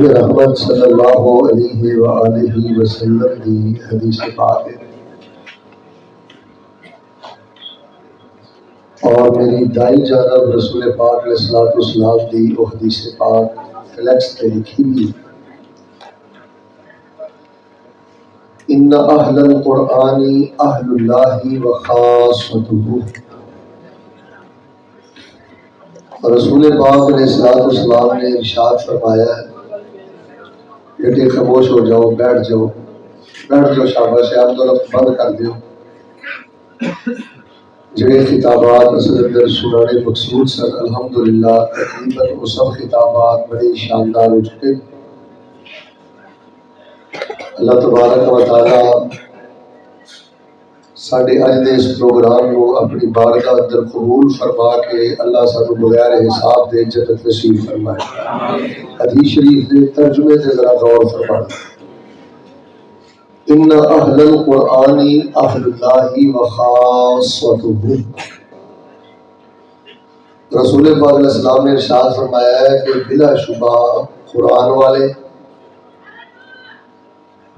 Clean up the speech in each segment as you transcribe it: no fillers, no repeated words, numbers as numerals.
رحمت صلی اللہ علیہ وآلہ وسلم دی حدیث پاک ہے، اور میری دائیں جانب رسول پاک علیہ الصلوۃ والسلام دی وہ حدیث پاک فلیکس پہ لکھی ہوئی، ان اہل القرآن اہل اللہ وخاصتہ۔ رسول پاک علیہ الصلوۃ والسلام نے ارشاد فرمایا ہے، بیٹے خاموش ہو جاؤ، بیٹھ جاؤ، شاباش ہے، آپ طرف بند کر دیو۔ جڑے خطابات اصل اندر سنانے مقصود سن، الحمدللہ تقریباً وہ سب خطابات بڑے شاندار ہو چکے۔ اللہ تبارک و تعالی ساڈے اج دے اس پروگرام کو اپنی بارگاہ اندر قبول فرما کے اللہ سانو بغیر حساب دے جنت نصیب فرمائے۔ حدیث شریف دے ترجمے تے ذرا غور فرمائیں۔ ان اہل القرآن اہل اللہ وخاصتہ۔ رسول پاک علیہ السلام نے ارشاد فرمایا ہے کہ بلا شبہ قرآن والے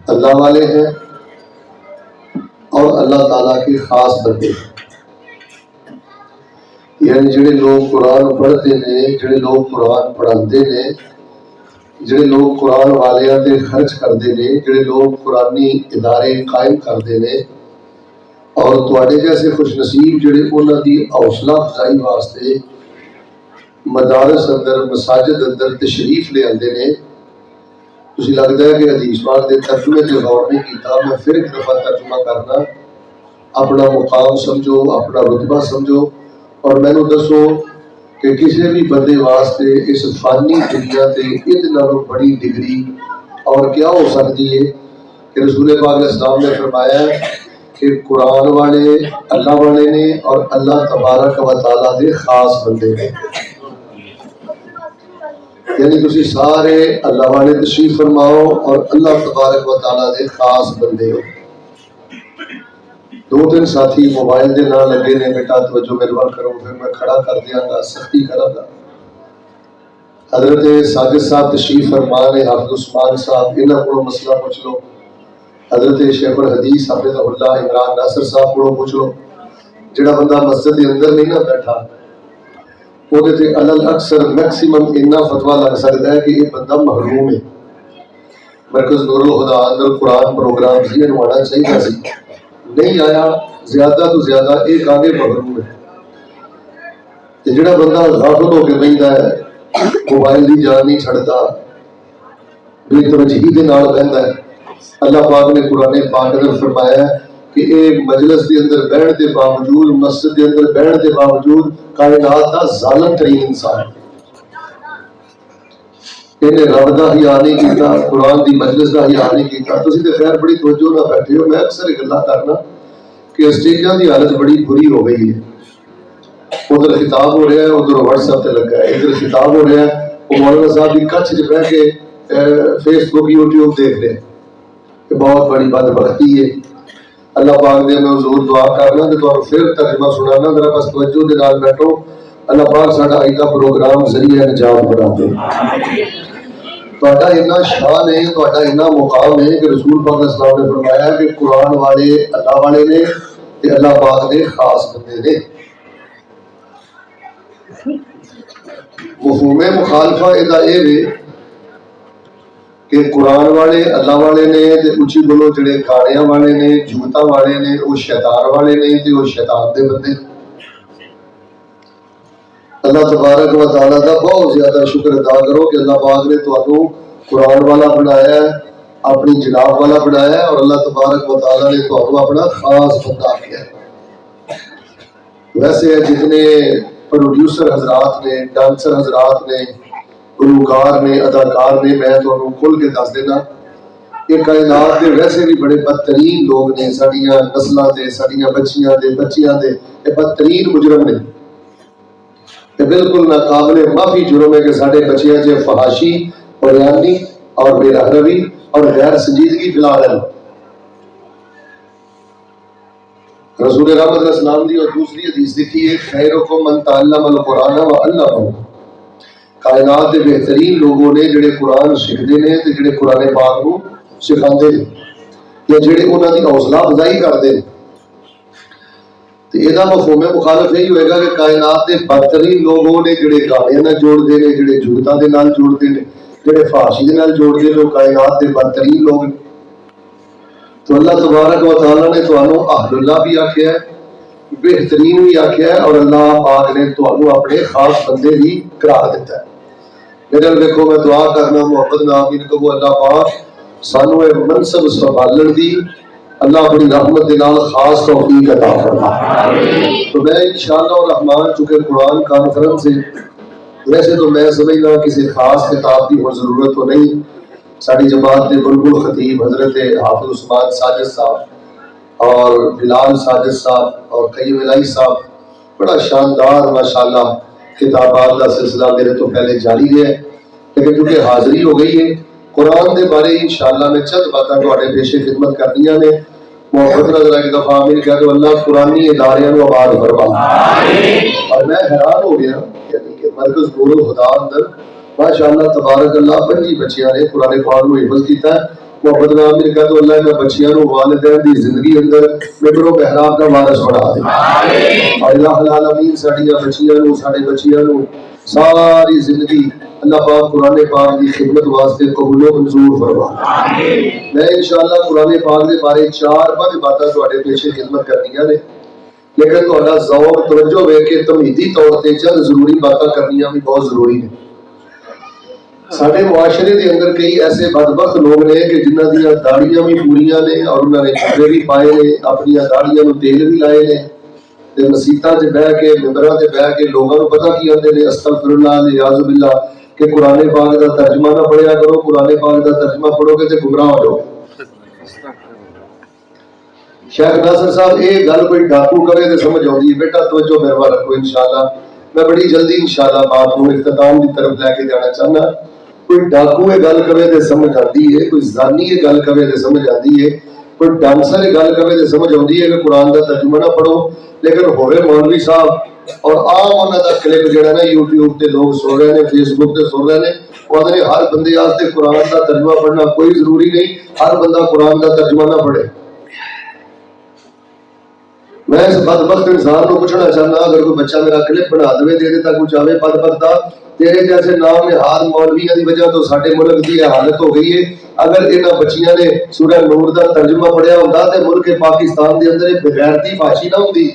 اللہ والے ہیں اور اللہ تعالیٰ کی خاص بندے ہیں۔ یعنی جڑے لوگ قرآن پڑھتے ہیں، جڑے لوگ قرآن پڑھاتے ہیں، جڑے لوگ قرآن والیاں تے خرچ کرتے ہیں، جڑے لوگ قرآنی ادارے قائم کرتے ہیں، اور تواڈے جیسے خوش نصیب جڑے انہاں دی حوصلہ افزائی واسطے مدارس اندر مساجد اندر تشریف لے آتے ہیں۔ تسی لگتا ہے کہ حدیث پاک دے ترجمے تے غور نہیں کیتا، میں پھر ایک دفعہ ترجمہ کرنا، اپنا مقام سمجھو، اپنا رتبہ سمجھو، اور مینوں دسو کہ کسی بھی بندے واسطے اس فانی دنیا تے اس نالوں بڑی ڈگری اور کیا ہو سکتی ہے کہ رسول پاک علیہ السلام نے فرمایا کہ قرآن والے اللہ والے نے اور اللہ تبارک و تعالیٰ دے خاص بندے ہیں۔ یعنی تسی سارے اللہ والے تشریف فرماؤ اور اللہ تبارک و تعالیٰ دے خاص بندے ہو۔ دو تین ساتھی موبائل دے نہ لگے نے، بیٹا توجہ مہربان کرو، پھر میں کھڑا کر دیاں گا، سختی کرا گا۔ حضرت ساجد صاحب تشریف فرما نے، حافظ عثمان صاحب، انہاں کو مسئلہ پوچھ لو۔ حضرت شیخ الحدیث حافظ اللہ عمران ناصر صاحب کو پوچھ لو۔ جڑا بندہ مسجد کے اندر نہیں نہ بیٹھا، وہ تے علل اکثر میکسیمم اتنا فتویٰ لگ سکتا ہے کہ یہ بندہ محروم ہے۔ مرکز نور الہدیٰ اندر قرآن پروگرام سی آنا چاہیے سی، نہیں آیا، زیادہ تو زیادہ ایک آگے محروم ہے۔ جڑا بندہ غافل ہو کے بہندا ہے، موبائل دی جان نہیں چھڑتا، بے توجہی دے نال بہندا ہے، اللہ پاک نے قرآن پاک اندر فرمایا ہے کہ ایک مجلس دے اندر بیٹھنے کے باوجود، مسجد دے اندر بیٹھنے کے باوجود کائنات کا ظالم ترین انسان ہے۔ انہیں رب دا حیا نہیں کیتا، قرآن دی مجلس دا حیا نہیں کیتا۔ تسی تے خیر بڑی توجہ نہ بیٹھے ہو، میں اکثر گلاں کرنا کہ اسٹیجاں دی حالت بڑی بری ہو گئی ہے۔ ادھر خطاب ہو رہا ہے، ادھر واٹس ایپ تے لگا ہے، ادھر خطاب ہو رہا ہے، وہ مولانا صاحب کی کچھ چ بیٹھ کے فیس بک یوٹیوب دیکھ رہے ہیں۔ یہ بہت بڑی بدبختی ہے۔ اللہ پاک نے میں حضور دعا کرنا کہ تو پھر ترجمہ سنانا، ذرا بس توجہ دے نال بیٹھو۔ اللہ پاک ساڈا اج دا پروگرام ذریعہ نجات بنا دے۔ تہاڈا اتنا شان ہے، تہاڈا اتنا مقام ہے کہ رسول پاک علیہ السلام نے فرمایا کہ قرآن والے اللہ والے نے تے اللہ پاک دے خاص بندے نے۔ مفہوم مخالفہ ادا اے وے کہ قرآن والے اللہ والے نے تے اچھی بولو جڑے گاڑیاں والے نے، جوتاں والے نے، وہ شیطان والے نے تے وہ شیطان دے بندے۔ اللہ تبارک و تعالیٰ دا بہت زیادہ شکر ادا کرو کہ اللہ پاک نے تانوں قرآن والا بنایا ہے، اپنی جناب والا بنایا ہے، اور اللہ تبارک و تعالیٰ نے تانوں اپنا خاص بندہ کیا ہے۔ ویسے جتنے پروڈیوسر حضرات نے، ڈانسر حضرات نے، گلوکار نے، اداکار نے، میں تانوں کھل کے دس دینا، یہ کائنات کے ویسے بھی بڑے بدترین لوگ نے، ساڈیاں نسلاں دے، ساڈیاں بچیاں دے یہ بدترین مجرم نے۔ یہ بالکل ناقابل معافی جرم ہے کہ ساڈے بچیاں چ فحاشی، بیانی اور بے رحمی اور غیر سنجیدگی پھیلا رہے ہیں۔ رسول رحمت علیہ السلام دی اور دوسری حدیث لکھی ہے، خیرکم من تعلم القرآن وعلمہ، کائنات کے بہترین لوگوں نے جڑے قرآن سکھتے ہیں تے جڑے قرآن پاک کو سکھاتے ہیں یا جڑے انہوں کی حوصلہ افزائی کرتے ہیں، تو یہ مفہوم مخالف یہی ہوئے گا کہ کائنات کے بدترین لوگوں نے جڑے گانے نال جوڑتے ہیں، جڑے جگتوں کے نال جوڑتے ہیں، جڑے فحاشی کے نال جوڑتے ہیں، وہ کائنات کے بدترین لوگ ہیں۔ تو اللہ تبارک و تعالیٰ نے تمہیں اہل اللہ بھی آخیا ہے، بہترین بھی آخیا ہے، اور اللہ پاک نے تمہیں اپنے خاص بندے بھی قرار دیتا ہے۔ میرے دیکھو میں دعا کرنا محبت نامین کو اللہ پاک سانو اے منصب سنبھالن دی اللہ اپنی رحمت دے نال خاص توفیق عطا فرما۔ تو میں انشاءاللہ الرحمن چونکہ قرآن کانفرنس سے ویسے تو میں سمجھنا کسی خاص کتاب کی ضرورت تو نہیں، ساری جماعت کے بلبل خطیب حضرت حافظ عثمان ساجد صاحب اور بلال ساجد صاحب اور قیم الہی صاحب بڑا شاندار ماشاءاللہ کتابات کا سلسلہ میرے تو پہلے جاری ہے، لیکن کیونکہ حاضری ہو گئی ہے قرآن دے بارے انشاءاللہ میں چند باتیں تواڈے پیش خدمت کرنیاں نے۔ محبت نظر ایک دفعہ آمین کہہ دو اللہ قرآنی ادارے کو آباد فرما۔ اور میں حیران ہو گیا یعنی کہ مرکز نور الہدیٰ اندر ماشاءاللہ تبارک اللہ 25 بچیاں نے قرآن پاک کو حفظ کیتا ہے۔ محبت نامین کہہ دو اللہ نے بچیاں کو والدین دی زندگی اندر ممبر و محراب کا وارث بنا دے۔ اور اللہ العالمین ساڈیاں بچیاں نو ساڈے بچیاں نو ساری زندگی اللہ پاک قرآن پاک کی خدمت واسطے قبول و منظور فرما۔ میں انشاءاللہ قرآن پاک کے بارے 4-5 باتیں تواڈے پیش خدمت کرنیاں نے، لیکن تہاڈا ذوق توجہ ویکھ کے تمہیدی طور تے چند ضروری باتیں کرنیاں بھی بہت ضروری ہیں۔ سارے معاشرے کے اندر کئی ایسے بدبخت لوگ نے کہ جنہاں دیاں داڑیاں بھی پوریاں نے اور انہوں نے کپڑے بھی پائے نے، اپنی داڑیاں نو تیل بھی لائے نے، تے مسیتاں تے بہ کے ممبراں تے بہ کے لوگاں نو پتہ کی آندے نے استغفر اللہ الیاذ باللہ کہ قرآن پاک کا ترجمہ نہ پڑھیا کرو، قرآن پاک کا ترجمہ پڑھو گے تے گمراہ ہو جاؤ۔ شیخ ناصر صاحب یہ گل کوئی ڈاکو کرے تو سمجھ آؤں گی، بیٹا توجہ میرے وال رکھو انشاءاللہ۔ میں بڑی جلدی انشاءاللہ بات کو اختتام کی طرف لے کے جانا چاہنا۔ کوئی ڈاکو یہ گل کرے تو سمجھ آتی ہے، کوئی زانی یہ گل کرے تو سمجھ آتی ہے، کوئی ڈانسر یہ گل کرے تو سمجھ آتی ہے کہ قرآن کا ترجمہ نہ پڑھو، لیکن ہوئے مولوی صاحب اور عام انہوں کا کلپ جہاں نا یوٹیوب تے لوگ سن رہے ہیں، فیس بک تے سن رہے ہیں، وہ آدھے ہر بندے واسطے قرآن کا ترجمہ پڑھنا کوئی ضروری نہیں، ہر بندہ قرآن کا ترجمہ نہ پڑھے۔ میں اس بدبخت انسان کو پوچھنا چاہنا اگر کوئی بچہ میرا کلپ بنا دے دے دیتا کچھ آوے بدبختہ تیرے جیسے نام نہاد مولویوں کی وجہ تو سارے ملک کی حالت ہو گئی ہے۔ اگر انہاں بچیاں نے سورہ نور کا ترجمہ پڑھیا ہوتا تو ملک پاکستان کے اندر بغیرتی فاشی نہ ہوتی۔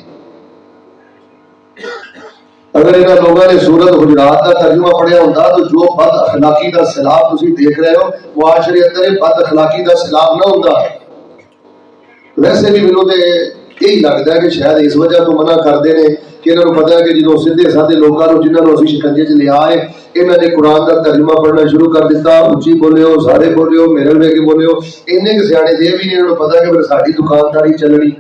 اگر انہاں لوگوں نے سورۃ حجرات کا ترجمہ پڑھیا ہوتا تو جو بد اخلاقی کا سیلاب تسی دیکھ رہے ہو معاشرے اندر بد اخلاقی کا سیلاب نہ ہوتا۔ ویسے بھی مینوں تے یہی لگتا ہے کہ شاید اس وجہ تو منع کرتے ہیں کہ انہوں نے پتا ہے کہ جدو سیدھے سادے لوگوں کو جنہوں نے اسی شکنجے چ لیا ہے انہوں نے قرآن کا ترجمہ پڑھنا شروع کر دیتا، اچھی بولے ہو سارے بولے ہو میرے لے کے بولے ہو، انہیں کہ سیانے دے بھی نہیں انہوں نے پتا کہ پھر ساری دکانداری چلنی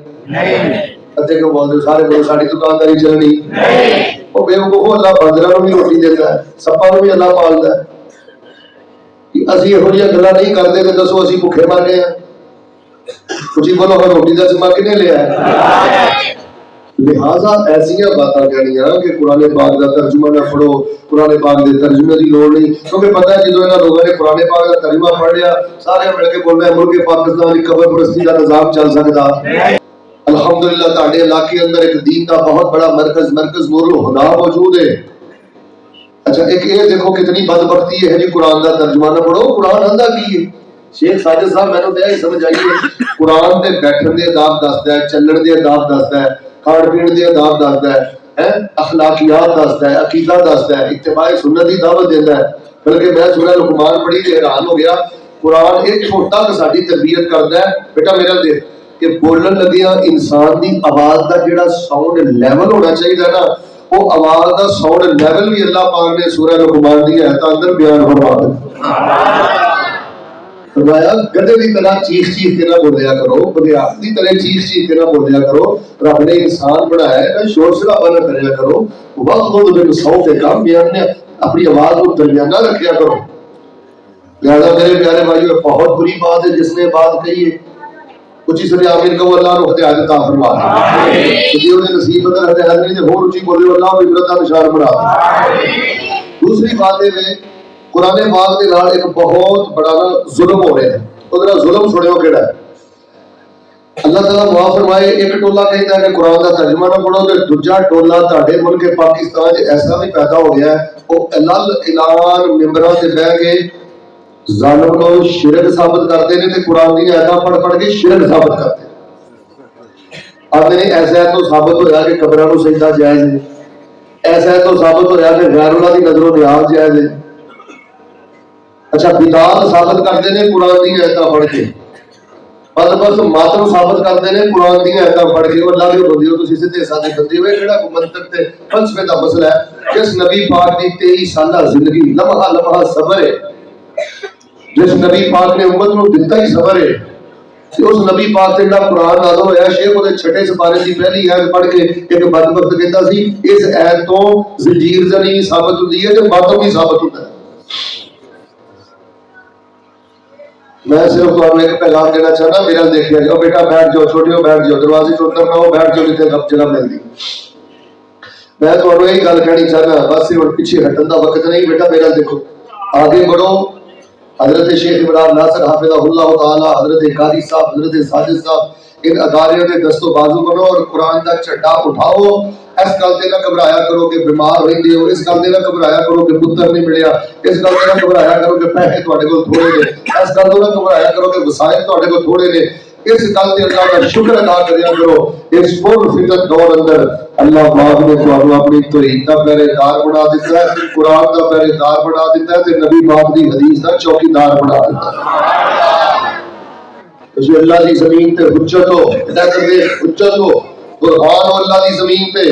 ادھے کیوں بولتے ہو سارے بولے ساری دکانداری چلنی۔ وہ بے وقوف اللہ بندروں بھی روٹی دیتا ہے، سپاں بھی اللہ پالتا ہے۔ اسی یہو جہاں گلا نہیں کرتے کہ دسو اسی بھوکے مر گئے ہیں، کچھ بولو ہر روٹی کا ذمہ کنے لیا ہے۔ لہٰذا ایسیاں باتیں کہنیاں کہ قرآن پاک کا ترجمہ نہ پڑھو، قرآن پاک کے ترجمے کی لوڑ نہیں، کیونکہ پتہ ہے جدو انہاں لوگوں نے قرآن پاک کا ترجمہ پڑھ لیا سارے مل کے بول رہے ہیں ملک پاکستان کی قبر پرستی کا نظام چل سکتا۔ الحمدللہ تہاڈے علاقے اندر ایک دین کا بہت بڑا مرکز نور الہدیٰ موجود ہے۔ اچھا ایک یہ دیکھو کتنی بدبختی ہے جی قرآن کا ترجمہ نہ پڑھو، قرآن آندا کی ہے؟ شیخ ساجد صاحب میں نے سمجھ آئیے قرآن دے بیٹھن دے آداب دستا ہے، چلن دے آداب دستا ہے، کھان پین دے آداب دستا ہے، اخلاقیات دستا ہے، عقیدہ دستا ہے، اتباع سنت کی دعوت دیتا ہے۔ بلکہ میں سورہ لقمان پڑھی تے حیران ہو گیا، قرآن ایک چھوٹا سا ساڈی تربیت کرتا ہے، بیٹا میرا دیکھ کہ بولن لگیا انسان دی آواز دا جڑا ساؤنڈ لیول ہونا چاہیے نا وہ آواز دا ساؤنڈ لیول بھی اللہ پاک نے سورہ لقمان دی آیت اندر بیان فرما دیا۔ فرمایا گدے کی طرح چیخ کے نہ بولیا کرو، بدیات کی طرح چیخ کے نہ بولیا کرو، رب نے انسان بنایا ہے نہ شور شرابہ نہ کریا کرو، وَغْضُضْ مِنْ صَوْتِكَ بیان نے اپنی آواز کو درمیانہ رکھیا کرو۔ لہذا میرے پیارے بھائیو بہت بری بات ہے جس نے بات کہی ہے اچھی سنے آمین کہو اللہ نو ہدایت عطا فرما دے، جی انہیں نصیب اندر ہدایت نہیں تے ہور اچھی بولے اللہ نو عبرت دا نشان بنا دے۔ دوسری بات یہ قرآن پاک کے نال ایک بہت بڑا ظلم ہو رہا ہے. وہ ظلم سنو کہڑا ہے. اللہ تعالیٰ معاف فرمائے ایک ٹولا کہتا ہے کہ قرآن کا ترجمہ نہ پڑھو تو دوجا ٹولا تہاڈے ملک پاکستان ایسا بھی پیدا ہو گیا ہے وہ اعلان ممبراں تے بہ کے ظالم کو شرک ثابت کرتے ہیں تے قرآن کی آیتاں پڑھ پڑھ کے شرک ثابت کرتے ہیں. آتے نہیں ایسا ہے تو ثابت ہوا کہ قبراں نوں سجدہ جائز ہے, ایسا ہے تو ثابت ہوا کہ غیر اللہ کی نظر و نیاز جائز ہے. اچھا بدعت ثابت کرتے ہیں قرآن کی آیتاں پڑھ کے, بس ماتم ثابت کرتے ہیں قرآن کی آیتاں پڑھ کے. اللہ کے بندے ہو تسی سیدھے سادے بندے ہوئے کہڑا کوئی منطق تے فلسفے دا مسئلہ ہے. جس نبی پاک کی 23 سالہ زندگی لمحہ لمحہ صبر ہے, جس نبی پاک نے امت نو دتا ہی صبر ہے, اس نبی پاک سے جڑا قرآن نازل ہویا شیخ وہ چھٹے سپارے کی پہلی آیت پڑھ کے ایک بدبخت کہتا سی اس آیت تو زنجیر زنی ثابت ہوتی ہے تے ماتم بھی ثابت ہوتا ہے. میں صرف تمہیں ایک پیغام دینا چاہتا میرا دیکھا جاؤ بیٹا بیٹھ جاؤ, چھوٹیوں بیٹھ جاؤ, دروازے چ اتر نہ ہو, بیٹھ جاؤ جتنے جگہ ملتی. میں تمہیں یہی گل کہنی چاہنا بس صرف پیچھے ہٹن کا وقت نہیں. بیٹا میرا دیکھو آگے بڑھو. حضرت شیخ عمران ناصر حافظہ اللہ تعالی, حضرت قاری صاحب, حضرت ساجد صاحب, ان ادارے کے دست و بازو بنو اور قرآن کا چڈا اٹھاؤ. اس گل سے نہ گھبرایا کرو کہ بیمار رہتے ہو, اس گل سے نہ گھبرایا کرو کہ پتر نہیں ملیا, اس گل سے نہ گھبرایا کرو کہ پیسے تھوڑے کو تھوڑے نے, اس گل سے نہ گھبرایا کرو کہ وسائل تھوڑے کو تھوڑے نے. اس گل سے اللہ کا شکر ادا کریا کرو. اس پر فتن دور اندر اللہ پاک نے تمہیں اپنی توحید کا پہرے دار بنا دیتا ہے, قرآن کا پہرے دار بنا دیتا ہے, نبی پاک کی حدیث کا چوکیدار بنا دیتا ہے. تو اللہ کی زمین پہ حجت ہو, حجت ہو, قرآن ہو اللہ کی زمین پہ.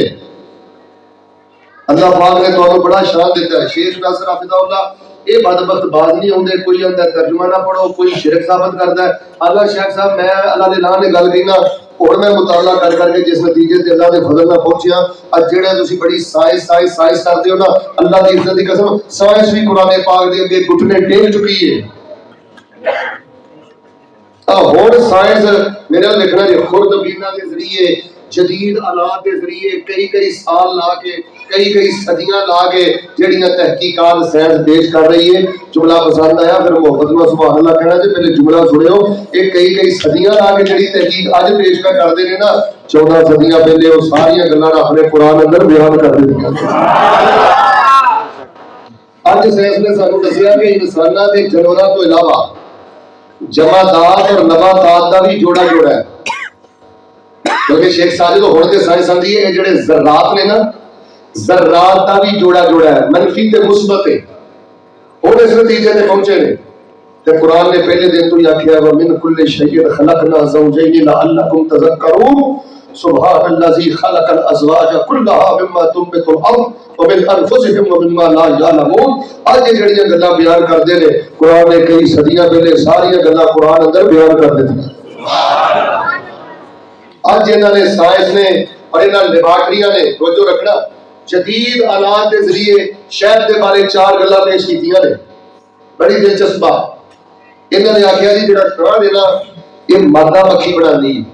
اللہ پاک نے تمہیں بڑا شان دیتا ہے. شیخ ناصر حافظہ اللہ یہ بدبخت باز نہیں ہوندے, کوئی آتا ہے ترجمہ نہ پڑھو, کوئی شرک ثابت کرتا ہے. اللہ شیخ صاحب میں اللہ دے نام نے گل کہنا اور میں مطالعہ کر کر کے جس نتیجے تے اللہ دے فضل نہ پہنچیا اج جڑے تسی بڑی سائنس سائنس سائنس کرتے ہو نا, اللہ دی عزت دی قسم سائنس بھی قرآن پاک دے اگے گھٹنے ٹیک چکی ہے. اور سائنس میرے دیکھنا جی خوردبینہ کے ذریعے جدید آلات کے ذریعے کئی سال لا کے کئی صدیاں لا کے جڑیاں تحقیقات سائنس پیش کر رہی ہے. جملہ پسند آیا پھر محبت میں سبحان اللہ کہنا جی پہلے جملہ سنو. یہ کئی صدیاں لا کے جڑی تحقیق اج پیش کر کرتے ہیں نا 14 صدیاں پہلے وہ ساری گلاں اپنے قرآن اندر بیان کر دیتی. اج سائنس نے سانو دسیا کہ انساناں تے جانوراں تو علاوہ جمادات اور نباتات کا بھی جوڑا جوڑا ہے. کیونکہ شیخ ساجد ہونے کے سائنس آتی ہے جڑے ذرات نے نا, ذرات کا بھی جوڑا جوڑا ہے, منفی تے مثبت ہے. اور اس نتیجے تے پہنچے نے تے قرآن نے پہلے دن تو ہی آکھیا ومن کل شیء خلقنا زوجین لعلکم تذکرون. سبحان الذی خلق الازواج كلها مما تنبت الارض ومن انفسهم ومما لا يعلمون. اج جڑیاں گلاں بیان کردے نے قرآن نے کئی صدیاں پہلے ساری گلاں قرآن اندر بیان کر دتیاں. اج انہاں نے سائنس نے اور انہاں لیبارٹریاں نے توجہ رکھنا جدید آلات کے ذریعے شہد کے بارے 4 گلاں پیش کیتیاں نے بڑی دلچسپ. انہاں نے آکھیا جی جڑا شہد ہے نا یہ مادہ مکھی بناندی ہے.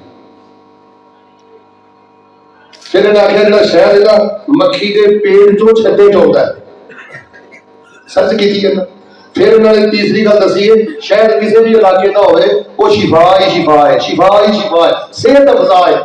پھر انہاں آکھیا جڑا شہد ہے نا مکھی دے پیٹ چوں چھتے چ ہوندا ہے. سرچ کیتی ہے نا. پھر انہوں نے تیسری گل دسی ہے شاید کسی بھی علاقے کا ہوئے وہ شفا ہی شفا ہے, شفا ہی شفا ہے, صحت افزا ہے.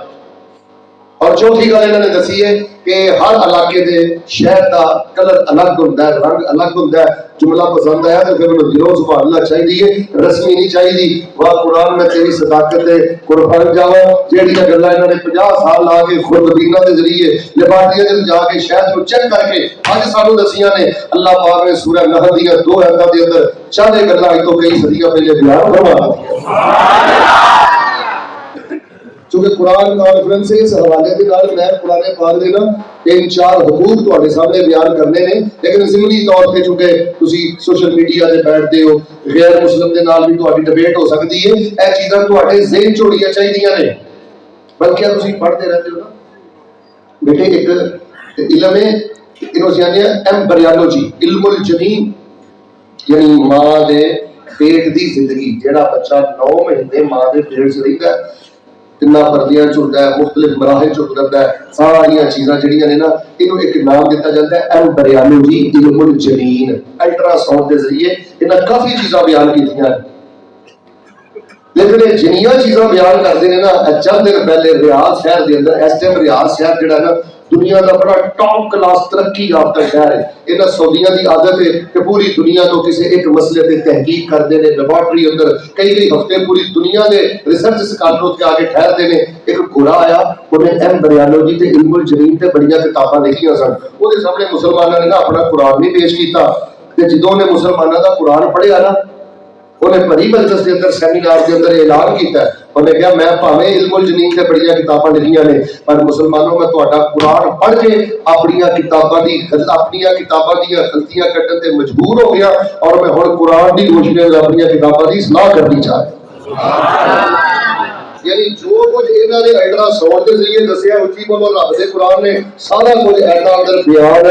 اور چوتھی گل انہوں نے دسی ہے کہ ہر علاقے دے شہر کا کلر الگ ہوتا ہے, رنگ الگ ہوتا ہے. جملہ پسند آیا تو پھر انہوں دلوں سبحان اللہ چاہیے, رسمی نہیں چاہیے. واہ قرآن میں تیری صداقت ہے قربان جاوا. جہڑیاں گلاں انہوں نے 50 سال لا کے خوردبینہ کے ذریعے لیبارٹریاں وچ جا کے شہد کو چیک کر کے اج سانو دسیاں نے اللہ پاک نے سورہ نحل دی 2 آیتاں دے اندر چاہے گلاں اج تو کئی صدیاں پہلے بیان فرما دتیاں. چونکہ قرآن کانفرنس سے اس حوالے کے نال میں قرآن پاک دے نا 3-4 حقوق تواڈے سامنے بیان کرنے نے, لیکن ضمنی طور پہ چونکہ تسی سوشل میڈیا تے بیٹھتے ہو غیر مسلم دے نال بھی تواڈی ڈیبیٹ ہو سکتی ہے. اے چیزاں تواڈے ذہن چ ہونیاں چاہیدیاں نے بلکہ تسی پڑھتے رہتے ہو نا بیٹے. ایک علم ہے انہوں سے آنے ایمبریالوجی, علم الجنین یعنی ماں دے پیٹ دی زندگی. جہاں بچہ 9 مہینے ماں دے پیٹ سے رہتا ہے انہاں پردیاں چلتا ہے، مختلف مراحل چ گزرتا ہے، سارا چیزاں جہاں نے نا یہ ایک نام دیتا جاتا ہے ایمبریالوجی علم الجنین۔ الٹرا ساؤنڈ کے ذریعے انہیں کافی چیزاں بیان کی ہیں، لیکن یہ جنیاں چیزاں بیان کرتے ہیں نا، چند دن پہلے ریاض شہر کے اندر اس ٹائم ریاض شہر جڑا نا دنیا کا بڑا ٹاپ کلاس ترقی یافتہ شہر ہے۔ یہاں سعودیہ کی عادت ہے کہ پوری دنیا تو کسی ایک مسئلے پہ تحقیق کرتے ہیں، لیبارٹری اندر کئی ہفتے پوری دنیا کے ریسرچ سکالر کے آگے ٹھہرتے ہیں۔ ایک گھوڑا آیا، انہیں ایمبریالوجی تے علم الجنین تے بڑیاں کتاباں لکھیاں سن، وہ سامنے مسلمانوں نے نا اپنا قرآن بھی پیش کیتا، تے جدوں نے مسلمانوں کا قرآن پڑھیا نا انہیں بڑی مجلس کے اندر سیمینار کے اندر اعلان کیتا ہے، انہیں کہا میں پاویں علم الجنین سے بڑی کتاباں لکھیاں نے پر مسلمانوں میں تہاڈا قرآن پڑھ کے اپنی کتاباں دی غلطیاں کٹن تے مجبور ہو گیا اور میں ہن قرآن دی روشنی میں اپنی کتاباں دی اصلاح کرنی چاہتا۔ یعنی جو کچھ انہوں نے الٹرا ساؤنڈ کے ذریعے دسیا اچھی بولو رب دے قرآن نے سارا کچھ ایسا اندر بیان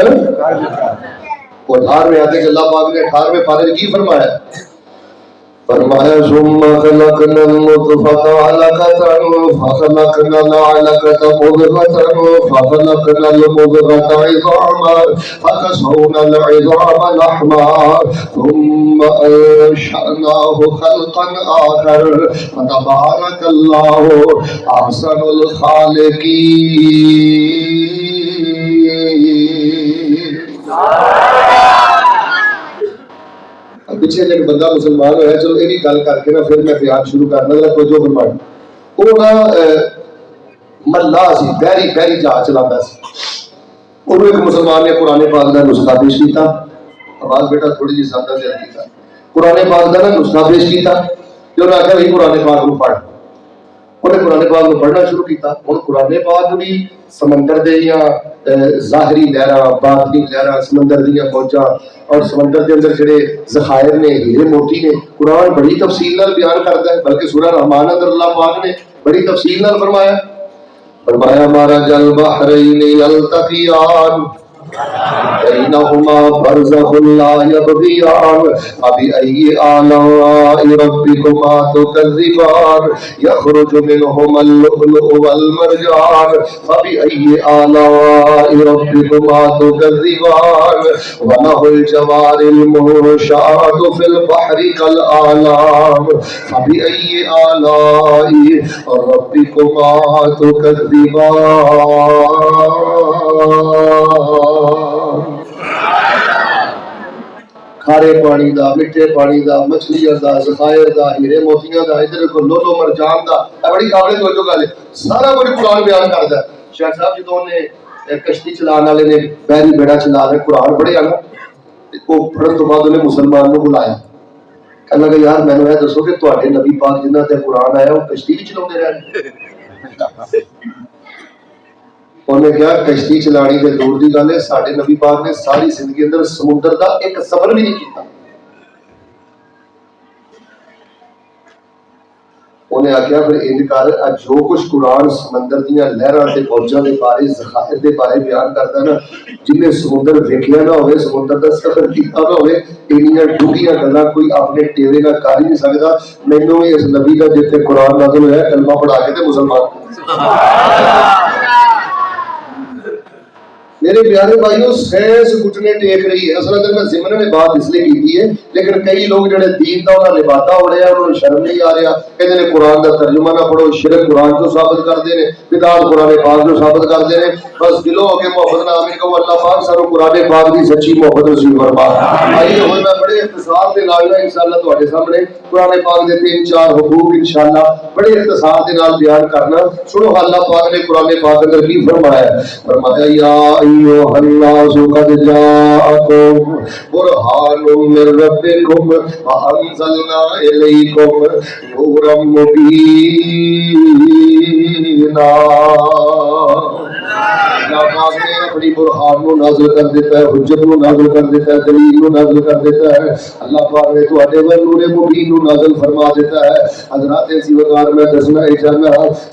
وہ 18ویں آیت اللہ پاک نے 18ویں پارے کی فرمایا؟ فرمایا ثم خلقنا النطفة علقة فخلقنا العلقة مضغة فخلقنا المضغة عظاما فكسونا العظام لحما ثم أنشأناه خلقا آخر فتبارك الله أحسن الخالقين۔ پیچھے ایک بندہ مسلمان ہوا، چلو یہ بھی گل کر کے نا پھر میں بیان شروع کرنا ذرا توجہ فرمائیں۔ وہ نا ملا سی، بحری جہاز چلاتا سی، انہوں ایک مسلمان نے قرآن پاک کا نسخہ پیش کیتا، آواز بیٹا تھوڑی جی سادہ دل کیتا، قرآن پاک کا نا نسخہ پیش کیتا کہ انہوں نے آخیا بھائی قرآن پاک کو پڑھ، انہیں قرآن پاک کو پڑھنا شروع کیتا۔ ہن قرآن پاک بھی سمندر دے یا ظاہری لہراں باطنی لہراں سمندر دیاں موجاں اور سمندر کے اندر جڑے ذخائر نے ہیرے موتی نے قرآن بڑی تفصیل نال بیان کرتا ہے، بلکہ سورہ رحمان اندر اللہ پاک نے بڑی تفصیل نال فرمایا مرج البحرین یلتقیان بینہما برزخ لا یبغیان فبأی آلاء ربکما تکذبان یخرج منہما اللؤلؤ والمرجان فبأی آلاء ربکما تکذبان وله الجوار المنشآت فی البحر کالأعلام فبأی آلاء ربکما تکذبان۔ کھارے پانی دا، میٹھے پانی دا، مچھلیاں دا، ذخائر دا، ہیرے موتیاں دا، ادھر کو لولو مرجان دا، بڑی قابل توجہ گل ہے، سارا کچھ قرآن بیان کرتا ہے۔ شیخ صاحب جدوں نے کشتی چلان والے نے بحری بیڑا چلا رہے قرآن پڑھیا نا، وہ پڑھن تو بعد انہیں مسلمان کو بلایا، کہنے لگا یار میں نے دسو کہ تواڈے نبی پاک جنہاں تے قرآن آیا وہ کشتی بھی چلاتے رہے؟ انہیں کہا کشتی چلانی تے دور دی گل ہے، ساڈے نبی پاک نے ساری زندگی اندر سمندر دا ایک سفر بھی نہیں کیتا۔ انہیں آخیا پھر انج کر جو کچھ قرآن سمندر دیاں لہراں تے موجاں دے بارے ذخائر دے بارے بیان کردا نا، جنہیں سمندر ویکھیا نہ ہوئے سمندر دا سفر کیتا نہ ہوئے انیاں ڈوگیاں گلاں کوئی اپنے ٹیوے نہ کر ہی نہیں سکدا۔ مینوں اس نبی دا جتنے قرآن نازل ہویا کلمہ پڑھا کے تے مسلمان میرے پیارے بھائیوں سینس گھٹنے ٹیک رہی ہے۔ اصل میں ضمن میں بات اس لیے کی ہے، لیکن کئی لوگ جڑے دین دا انہاں لبادہ ہو رہے ہیں، انہوں نے شرم نہیں آ رہا، کہتے ہیں قرآن دا ترجمہ نہ پڑھو، شرک قرآن جو ثابت کرتے ہیں، بدعت قرآن پاک جو ثابت کرتے ہیں۔ بس دلوں ہو کے محبت نہ آمین کہو اللہ پاک سانو قرآن پاک دی سچی محبت نصیب فرما۔ آئیے ہوئے میں بڑے اختصار دے نال انشاءاللہ تواڈے سامنے قرآن پاک دے 3-4 حقوق انشاءاللہ بڑے اختصار دے نال بیان کرنا۔ سنو اللہ پاک نے قرآن پاک اندر کی فرمایا ہے، فرمایا یا ایھا الناس قد جاءکم برہان من ربکم وانزلنا الیکم نورا مبینا۔ اللہ پاک نے اپنی برہان کو نازل کر دیتا ہے، حجت کو نازل کر دیتا ہے، دلیل کو نازل کر دیتا ہے۔ اللہ پاک نے تو اڈے نور مبین کو نازل فرما دیتا ہے۔ حضرات اسی وقار میں دسنا ہی چاہنا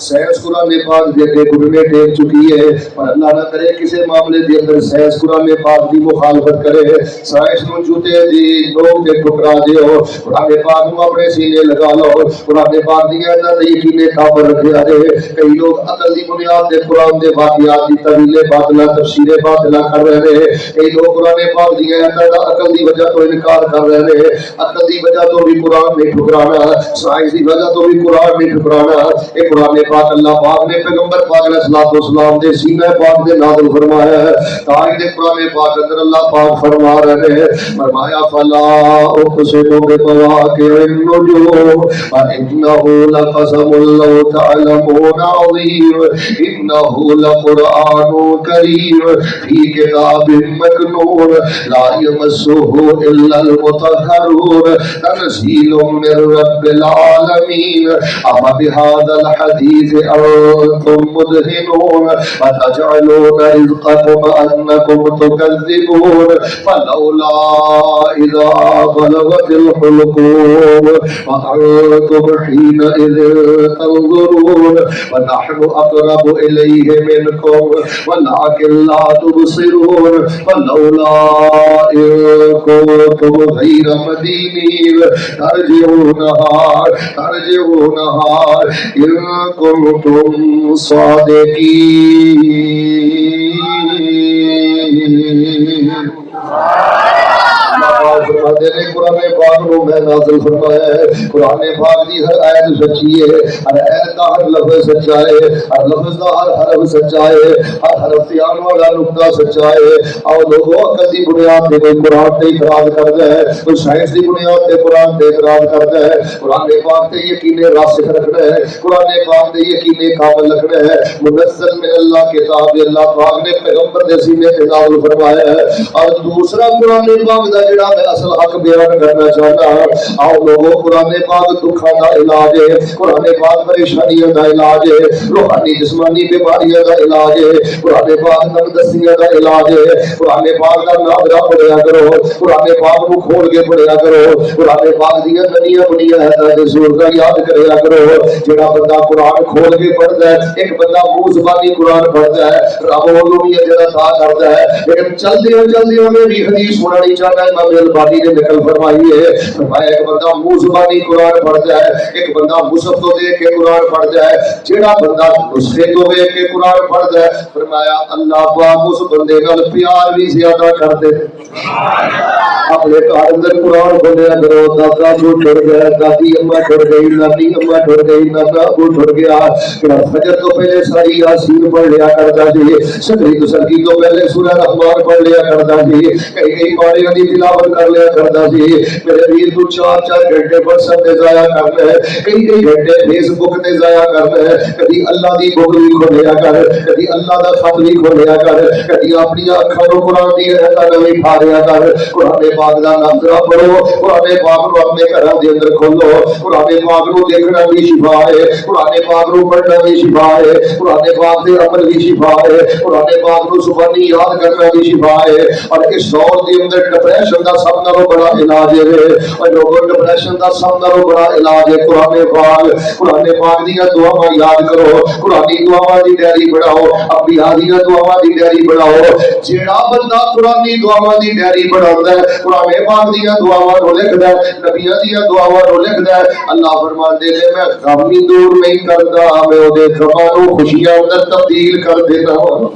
سائنس قرآن پاک دے کے گھٹنے ٹیک چکی ہے، اور اللہ نہ کرے کسی معاملے دے اندر سائنس قرآن پاک دی مخالفت کرے، سائنس نو جوتے دی نوک تے ٹکرا دیو، قرآن پاک نو اپنے سینے لگا لو، قرآن پاک دی ایتاں تے یقین کامل رکھیا جائے۔ کئی لوگ عقل دی بنیاد تے قرآن دے واقعات دی تعویل باطلہ تفسیر باطلہ کر رہے ہیں، کئی لوگ قرآن پاک دی ایتاں دا عقل دی وجہ تو انکار کر رہے ہیں، عقل دی وجہ تو بھی قرآن نہیں ٹھکرانا، سائنس دی وجہ تو بھی قرآن نہیں ٹھکرانا۔ اے قرآن پاک اللہ پاک نے پیغمبر پاک علیہ الصلوۃ والسلام دے سینہ پاک دے نازل فرمایا ہے۔ تاریخ دے قرآن پاک اندر اللہ پاک فرما رہے ہیں، فرمایا فلا اقسم بمواقع النجوم وانه لقسم لو تعلمون عظیم انه لقرآن کریم فی کتاب مکنون لا یمسه الا المطہرون تنزیل من رب العالمین اما بهذا الحدیث انتم مدہنون وتجعلون رزقكم انکم تکذبون فلولا اذا بلغت الحلقوم وانتم حينئذ تنظرون ونحن اقرب اليه منكم ولكن لا تبصرون فلولا إن كنتم غير مدينين ترجعونها إن كنتم صادقين۔ قرآن پاک نو میں نازل فرمایا ہے، قرآن پاک دی ہر آیت سچی ہے، ہر آیت دا ہر لفظ سچا ہے، ہر لفظ دا ہر حرف سچا ہے، ہر حرف سے آنے والا نقطہ سچا ہے۔ اور لوگوں عقل دی بنیاد تے کوئی قرآن تے اعتراض کرتا ہے، کوئی سائنس دی بنیاد تے قرآن تے اعتراض کرتا ہے، قرآن پاک تے یقین راسخ رکھنا ہے، قرآن پاک تے یقین کامل رکھنا ہے۔ منزل من اللہ کتاب اللہ پاک نے پیغمبر دے سینے تے نازل فرمایا ہے۔ اور دوسرا قرآن پاک دا جڑا میں اصل حق بیان کرنا چاہتا ہوں، آؤ لوگوں قرآن پاک دکھاں دا علاج ہے، قرآن پاک پریشانیاں دا علاج ہے، روحانی جسمانی بیماریاں دا علاج ہے، قرآن پاک تندرستیاں دا علاج ہے۔ قرآن پاک دا ناظرہ پڑھیا کرو، قرآن پاک کو کھول کے پڑھیا کرو، قرآن پاک دیا ننیاں بنیاں ہے سورتاں یاد کریا کرو۔ جڑا بندہ قرآن کھول کے پڑھتا ہے، ایک بندہ منہ زبانی قرآن پڑھتا ہے، رب وہ بھی جڑا تھا کرتا ہے، لیکن چلتے ہو میں بھی حدیث سنانی چاہتا ہے، امام البانی نے نقل فرمائی ہے، فرمایا ایک بندہ منہ زبانی قرآن پڑھتا ہے، ایک بندہ مصحف کو دیکھ کے قرآن پڑھتا ہے، جڑا بندہ نسخے کو دیکھ کے قرآن پڑھتا ہے، فرمایا اللہ پاک اس بندے نال پیار بھی زیادہ کرتے۔ اپنے گھر اندر قرآن پڑھیا کرو، دادا کو چھوڑ گیا، دادی اما چھوڑ گئی، نانی اما چھوڑ گئی، نانا کو چھوڑ گیا، فجر تو پہلے ساری یاسین پڑھ لیا کرتا جی، سکری تو سرکی تو پہلے سورہ رحمان پڑھ لیا کرتا جی، کئی کئی پاڑیاں دی تلاوت کر لیا کرتا جی، میرے ویر تو 4 گھنٹے WhatsApp تے ضائع کرنا ہے، کئی گھنٹے فیس بک تے ضائع کرنا ہے، کبھی اللہ دی بک بھی کھولیا کر، کبھی اللہ دا خط بھی کھولیا کر، کبھی اپنی اکھاں نوں قرآن دی آیتاں نال ٹھاریا کر، قرآن پاک دا نظرہ پڑھو، قرآن پاک نو اپنے گھراں دے اندر کھولو، قرآن پاک نو دیکھنا بھی شفا ہے، قرآن پاک نو پڑھنا بھی شفا ہے، قرآن پاک دے عمل بھی شفا ہے، قرآن پاک نو زبانی یاد کرنا بھی شفا ہے۔ اور اس دور دے اندر ڈپریشن دا سب نالوں بڑا علاج ہے، اور لوگوں ڈپریشن دا سب نالوں بڑا علاج ہے قرآن پاک۔ قرآن پاک دی دعاواں یاد کرو، قرآنی دعاواں دی ڈائری بناؤ، انبیاء دی دعاواں دی ڈائری بناؤ۔ جیڑا بندہ قرآنی دعاواں دی ڈائری بناوندا ہے، قرآن پاک دی دعاواں نو لکھدا ہے، نبیاں دی دعاواں نو لکھدا ہے، اللہ فرماندے نے میں غم دور نہیں کردا، میں اودے غماں نو خوشیاں اندر تبدیل کر دیتا ہوں۔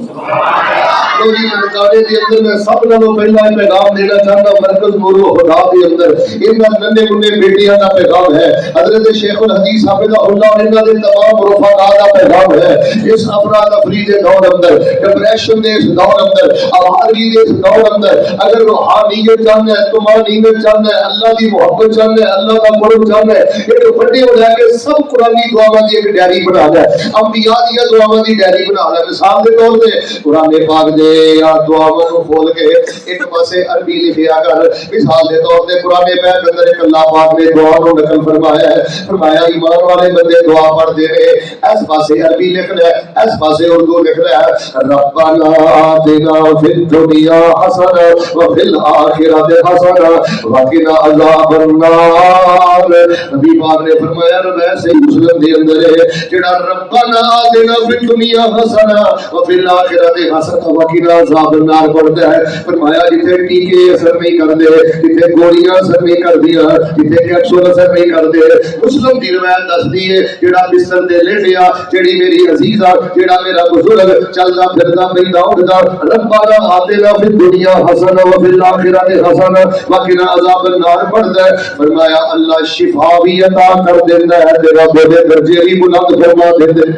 میری ننکانے دے اندر میں سب نالوں پہلا پیغام دینا چاہتا ہوں، مرکز نور خدا دے اندر انہاں ننے منے بیٹیاں دا پیغام ہے، حضرت شیخ الحدیث حافظ اللہ انہاں دے تمام رفقاء دا پیغام ہے۔ اس افراتفری دے دور اندر، ڈپریشن دے اس دور اندر، آوارگی دے اس دور اندر، اگر روحانیت چاہنا ہے، طمانینت چاہنا ہے، اللہ دی محبت چاہنا ہے، اللہ دا قرب چاہنا ہے، ایک بڑے ہو جائے کہ سب قرآنی دعاواں دی ایک ڈائری بنا لے، انبیاء دی دعاواں دی ڈائری بنا لے۔ مثال دے طور تے قرآن پاک دے یا دعاواں نو کھول کے ایک پاسے عربی لکھیا کر. مثال دے طور تے قرآن پاک اندر ایک اللہ پاک نے دعا نو نقل فرمایا ہے. فرمایا ایمان والے بندے دعا پڑھتے ہیں اس پاسے عربی لکھنا ہے اس پاسے اردو لکھنا ہے ربنا آتنا فی الدنیا حسنہ وفی الآخرۃ حسنہ وقنا عذاب النار. نبی پاک نے فرمایا صحیح مسلم دے اندر ہے جڑا ربنا آتنا فی الدنیا حسنہ وفی الآخرۃ حسنہ وقنا عذاب النار پڑھتا ہے. فرمایا جتنے ٹیکے اثر نہیں کرتے جتنے گولیاں اثر نہیں کردیاں جتنے کیپسول اثر نہیں کرتے مسلم دی روایت دسدی ہے جڑا بستر تے لیٹیا جڑی میری عزیزہ جڑا میرا بزرگ چلدا پھردا پیندا اٹھدا ربنا آتنا فی الدنیا حسنہ وفی الآخرۃ حسنہ وقنا عذاب النار پڑھدا ہے. فرمایا اللہ شفا بھی عطا کر دیندا ہے تے رب دے درجے بھی بلند فرما دیندے.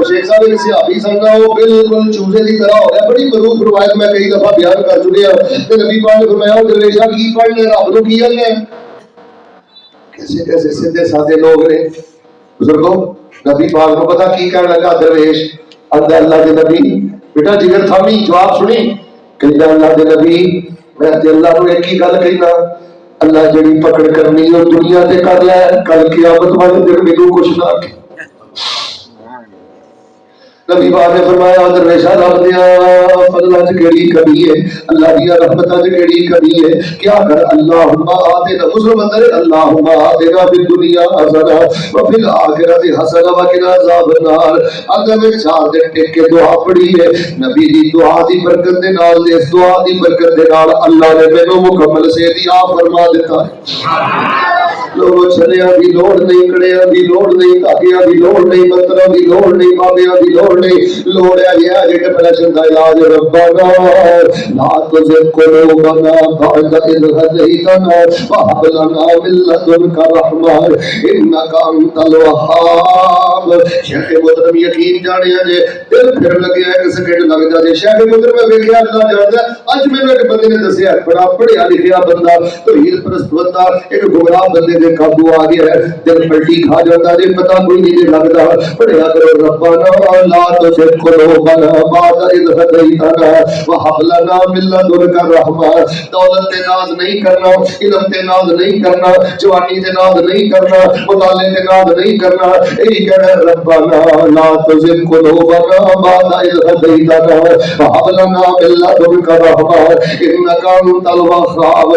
شیخ صاحب نے صحابی سنگا وہ بالکل چوزے کی طرح ہو گیا. بڑی معروف روایت میں کئی دفعہ بیان کر چکے ہیں کہ نبی پاک نے فرمایا درویشہ کی پڑھنے رب نو کی ہے کیسے کیسے سیدھے سادے لوگ نے بزرگوں. نبی پاک کو پتا کی کہنے لگا درویش اندر اللہ کے نبی بیٹا جگر تھامی جواب سنی کہ اللہ کے نبی میں اللہ نو ایک ہی گل کہنا اللہ جڑی پکڑ کرنی ہے دنیا تے کر لے کل قیامت والے دن مینوں کچھ نہ کہ. نبی پاک نے فرمایا درویشہ رب دیا فضلہ چ کیڑی کمی ہے اللہ دیا رحمتہ چ کیڑی کمی ہے کیا کر اللہم آتنا مسلم اندر اللہم آتنا فی الدنیا حسنہ وفی الآخرۃ حسنہ وقنا عذاب النار. اگر میں 4 دن ٹک کے دعا پڑھی ہے نبی دی دعا دی برکت دے نال اس دعا دی برکت دے نال اللہ نے مینوں مکمل صحت عطا فرما دیتا ہے. لوگوں چلیا دی لوڑ نہیں کڑیا دی لوڑ نہیں تاکیا دی لوڑ نہیں منترا دی لوڑ نہیں بابیا دی لوڑ نہیں لوڑ ہے یہ جڑے پریشان دا علاج ربنا لا تزغ قلوبنا بعد إذ هديتنا وهب لنا من لدنك رحمة إنك أنت الوهاب. شیخ محترم یقین جانیا جے دل پھر لگیا ایک سیکنڈ لگ جا جے شیخ محترم میں ویکھیا اللہ جاندا اج مینوں ایک بندے نے دسیا بڑا پڑھیا لکھیا بندہ توحید پرست بندہ ایک گمراہ بندے دے قابو آ گیا ہے دل پلٹی کھا جاتا جے پتہ کوئی نہیں لگدا پڑھیا کرو ربنا لا تزغ قلوبنا بعد إذ هديتنا وهب لنا من لدنك رحمة. دولت تے ناز نہیں کرنا علم تے ناز نہیں کرنا جوانی تے ناز نہیں کرنا مطالعے تے ناز نہیں کرنا یہی کہنا ربنا لا تزغ قلوبنا بعد إذ هديتنا وهب لنا من لدنك رحمة إنك أنت الوهاب.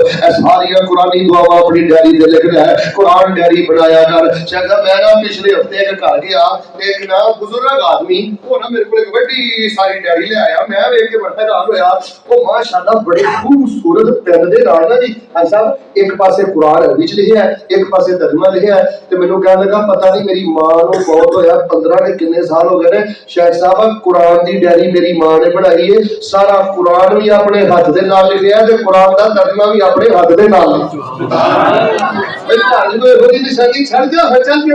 ساری قرآنی دعا اپنی ڈائری تے لکھ رہا ہے قرآن ڈائری بنایا کر. شاید میں نا پچھلے ہفتے ایک گھر گیا ایک نا بزرگ آدمی وہ نا میرے کو ایک بڑی ساری ڈائری لے آیا میں ویکھ کے بڑا حیران ہویا وہ ماشاءاللہ بڑے خوبصورت پین دے نال نا جی صاحب ایک پاسے قرآن عربی چ لکھیا ہے ایک پاسے ترجمہ لکھیا ہے تے مینوں کہنے لگا پتہ نہیں میری ماں نو بہت ہویا 15 نے کنے سال ہو گئے نے شیخ صاحب قرآن دی ڈائری میری ماں نے بنائی ہے سارا قرآن بھی اپنے ہاتھ دے نال لکھیا ہے تے قرآن دا ترجمہ بھی اپنے ہاتھ دے نال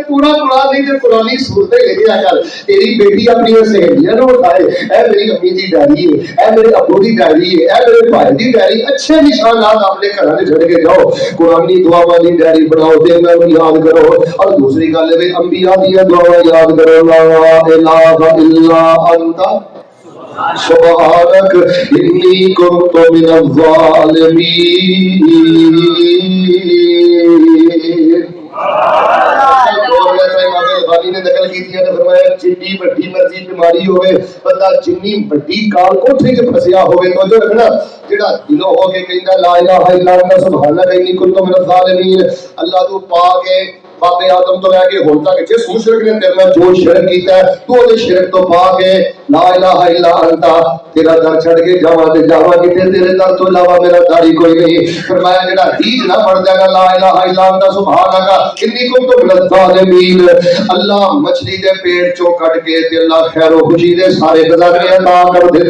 پورا قرآن نہیں تے قرآنی صورتیں لکھیا کر تیری بیٹی اپنی سہیلیاں نو بتائے اے میری امی دی ڈائری ہے اے میرے ابو دی ڈائری ہے اے میرے بھائی دی ڈائری اچھے نشانات اپنے گھر میں چھڑ کے جاؤ قرآنی دعا والی ڈائری بناؤ تے میں یاد کرو. اور دوسری گل ہے انبیاء دی دعا یاد کرو لا الہ الا انت سبحانک انی کنت من الظالمین. نے نقل کی تھی فرمایا جنی بڑی مرضی بیماری ہوئے بندہ جنی بڑی کال کوٹھے کے پھسیا ہوئے تو جو رکھنا جڑا دلوں ہو کے کہندا لا الہ الا انت سبحانک انی کنت من الظالمین اللہ تو پاک ہے باپ آدم تو لے کے ہن تک جس مشرک نے تیرے نال جو شرک کیتا ہے تو دے شرک تو پاک ہے لا الہ الا انت تیرا در چھڑ کے جاواں تے جاواں کتے تیرے در تو علاوہ میرا داڑھی کوئی نہیں. فرمایا جڑا ہیج نہ پڑھدا ہے لا الہ الا انت سبحانک انی کنت من الظالمین اللہ مچھلی دے پیٹ چوں کٹ کے تے اللہ خیر و خوشی دے سارے خزانے عطا کر دے.